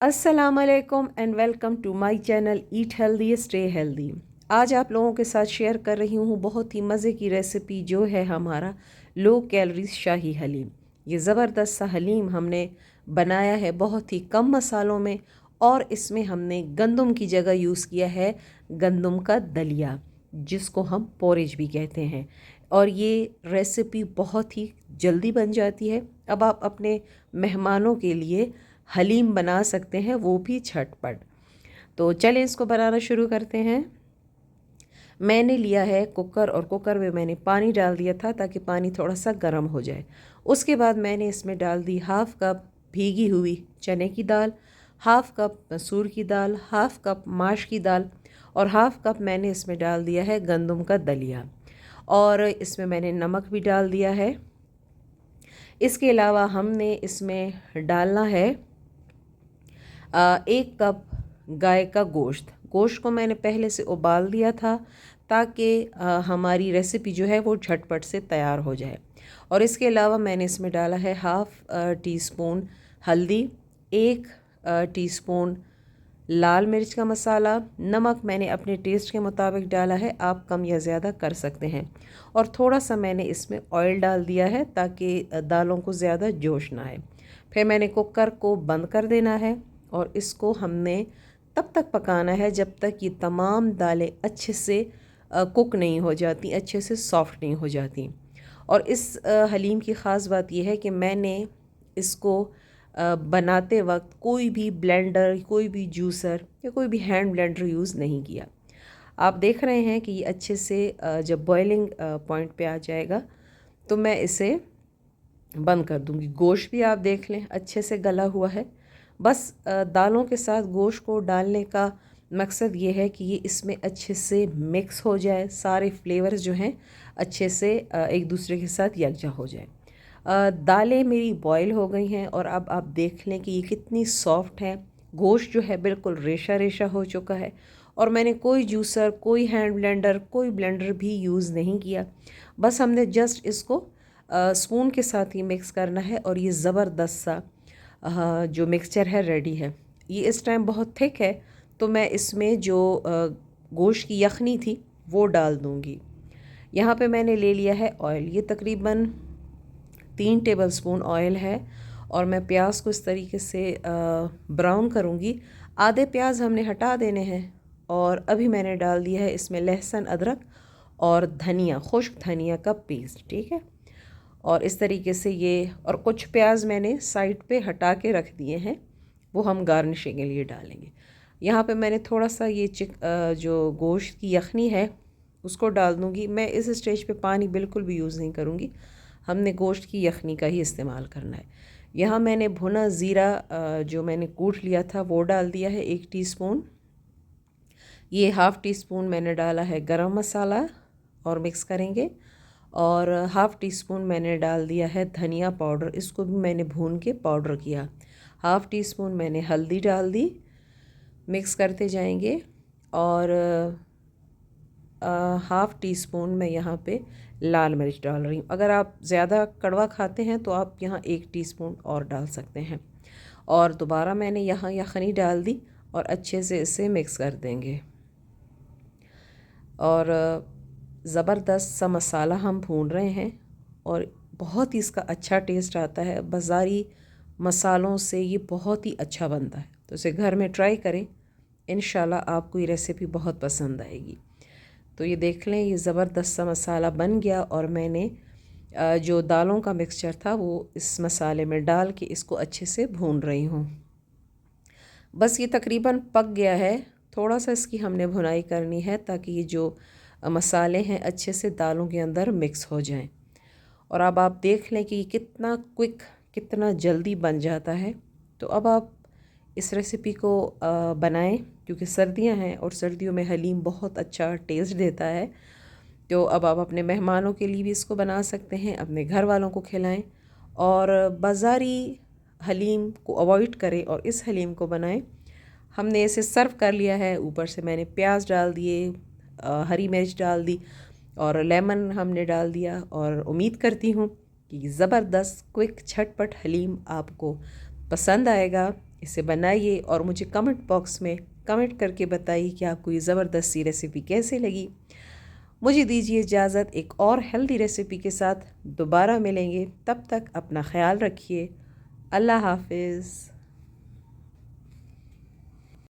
अस्सलामुअलैकुम and welcome to my channel eat healthy stay healthy. आज आप लोगों के साथ शेयर कर रही हूँ बहुत ही मज़े की रेसिपी जो है हमारा लो कैलोरीज शाही हलीम। ये ज़बरदस्त सा हलीम हमने बनाया है बहुत ही कम मसालों में, और इसमें हमने गंदम की जगह यूज़ किया है गंदम का दलिया, जिसको हम पोरेज भी कहते हैं। और ये रेसिपी बहुत ही जल्दी बन जाती है। अब आप अपने मेहमानों के लिए हलीम बना सकते हैं, वो भी झटपट। तो चलें इसको बनाना शुरू करते हैं। मैंने लिया है कुकर, और कुकर में मैंने पानी डाल दिया था ताकि पानी थोड़ा सा गर्म हो जाए। उसके बाद मैंने इसमें डाल दी हाफ़ कप भीगी हुई चने की दाल, हाफ़ कप मसूर की दाल, हाफ़ कप माश की दाल, और हाफ़ कप मैंने इसमें डाल दिया है गंदम का दलिया, और इसमें मैंने नमक भी डाल दिया है। इसके अलावा हमने इसमें डालना है 1 कप गाय का गोश्त। गोश्त को मैंने पहले से उबाल दिया था ताकि हमारी रेसिपी जो है वो झटपट से तैयार हो जाए। और इसके अलावा मैंने इसमें डाला है हाफ़ टी स्पून हल्दी, 1 टीस्पून लाल मिर्च का मसाला, नमक मैंने अपने टेस्ट के मुताबिक डाला है, आप कम या ज़्यादा कर सकते हैं। और थोड़ा सा मैंने इसमें ऑयल डाल दिया है ताकि दालों को ज़्यादा जोश ना आए। फिर मैंने कुकर को बंद कर देना है, और इसको हमने तब तक पकाना है जब तक ये तमाम दालें अच्छे से कुक नहीं हो जाती, अच्छे से सॉफ़्ट नहीं हो जाती। और इस हलीम की ख़ास बात यह है कि मैंने इसको बनाते वक्त कोई भी ब्लेंडर, कोई भी जूसर या कोई भी हैंड ब्लेंडर यूज़ नहीं किया। आप देख रहे हैं कि ये अच्छे से जब बॉइलिंग पॉइंट पे आ जाएगा तो मैं इसे बंद कर दूंगी। गोश्त भी आप देख लें अच्छे से गला हुआ है। बस दालों के साथ गोश्त को डालने का मकसद ये है कि ये इसमें अच्छे से मिक्स हो जाए, सारे फ्लेवर्स जो हैं अच्छे से एक दूसरे के साथ यकजा हो जाए। दालें मेरी बॉईल हो गई हैं, और अब आप देख लें कि ये कितनी सॉफ्ट हैं। गोश्त जो है बिल्कुल रेशा रेशा हो चुका है, और मैंने कोई जूसर, कोई हैंड ब्लेंडर, कोई ब्लेंडर भी यूज़ नहीं किया। बस हमने जस्ट इसको स्पून के साथ ही मिक्स करना है, और ये ज़बरदस्त सा जो मिक्सचर है रेडी है। ये इस टाइम बहुत थिक है, तो मैं इसमें जो गोश्त की यखनी थी वो डाल दूँगी। यहाँ पे मैंने ले लिया है ऑयल, ये तकरीबन 3 टेबलस्पून ऑयल है, और मैं प्याज को इस तरीके से ब्राउन करूँगी। आधे प्याज हमने हटा देने हैं, और अभी मैंने डाल दिया है इसमें लहसुन, अदरक और धनिया, खुश्क धनिया का पेस्ट, ठीक है। और इस तरीके से ये, और कुछ प्याज मैंने साइड पे हटा के रख दिए हैं, वो हम गार्निशिंग के लिए डालेंगे। यहाँ पे मैंने थोड़ा सा ये जो गोश्त की यखनी है उसको डाल दूँगी। मैं इस स्टेज पे पानी बिल्कुल भी यूज़ नहीं करूँगी, हमने गोश्त की यखनी का ही इस्तेमाल करना है। यहाँ मैंने भुना ज़ीरा जो मैंने कूट लिया था वो डाल दिया है 1 टीस्पून। ये हाफ़ टी स्पून मैंने डाला है गरम मसाला, और मिक्स करेंगे। और हाफ़ टी स्पून मैंने डाल दिया है धनिया पाउडर, इसको भी मैंने भून के पाउडर किया। हाफ़ टी स्पून मैंने हल्दी डाल दी, मिक्स करते जाएंगे। और हाफ़ टी स्पून मैं यहाँ पे लाल मिर्च डाल रही हूँ। अगर आप ज़्यादा कड़वा खाते हैं तो आप यहाँ 1 टीस्पून और डाल सकते हैं। और दोबारा मैंने यहाँ यखनी डाल दी, और अच्छे से इसे मिक्स कर देंगे। और ज़बरदस्त सा मसाला हम भून रहे हैं, और बहुत ही इसका अच्छा टेस्ट आता है। बाज़ारी मसालों से ये बहुत ही अच्छा बनता है, तो इसे घर में ट्राई करें, इंशाल्लाह आपको ये रेसिपी बहुत पसंद आएगी। तो ये देख लें, ये ज़बरदस्त सा मसाला बन गया, और मैंने जो दालों का मिक्सचर था वो इस मसाले में डाल के इसको अच्छे से भून रही हूँ। बस ये तकरीबन पक गया है, थोड़ा सा इसकी हमने भुनाई करनी है ताकि ये जो मसाले हैं अच्छे से दालों के अंदर मिक्स हो जाएं। और अब आप देख लें कि ये कितना क्विक, कितना जल्दी बन जाता है। तो अब आप इस रेसिपी को बनाएं, क्योंकि सर्दियां हैं और सर्दियों में हलीम बहुत अच्छा टेस्ट देता है। तो अब आप अपने मेहमानों के लिए भी इसको बना सकते हैं, अपने घर वालों को खिलाएं, और बाज़ारी हलीम को अवॉइड करें और इस हलीम को बनाएं। हमने इसे सर्व कर लिया है, ऊपर से मैंने प्याज डाल दिए, हरी मिर्च डाल दी, और लेमन हमने डाल दिया। और उम्मीद करती हूँ कि ज़बरदस्त क्विक झटपट हलीम आपको पसंद आएगा। इसे बनाइए और मुझे कमेंट बॉक्स में कमेंट करके बताइए कि आपको ये ज़बरदस्त सी रेसिपी कैसे लगी। मुझे दीजिए इजाज़त, एक और हेल्दी रेसिपी के साथ दोबारा मिलेंगे। तब तक अपना ख्याल रखिए। अल्लाह हाफिज़।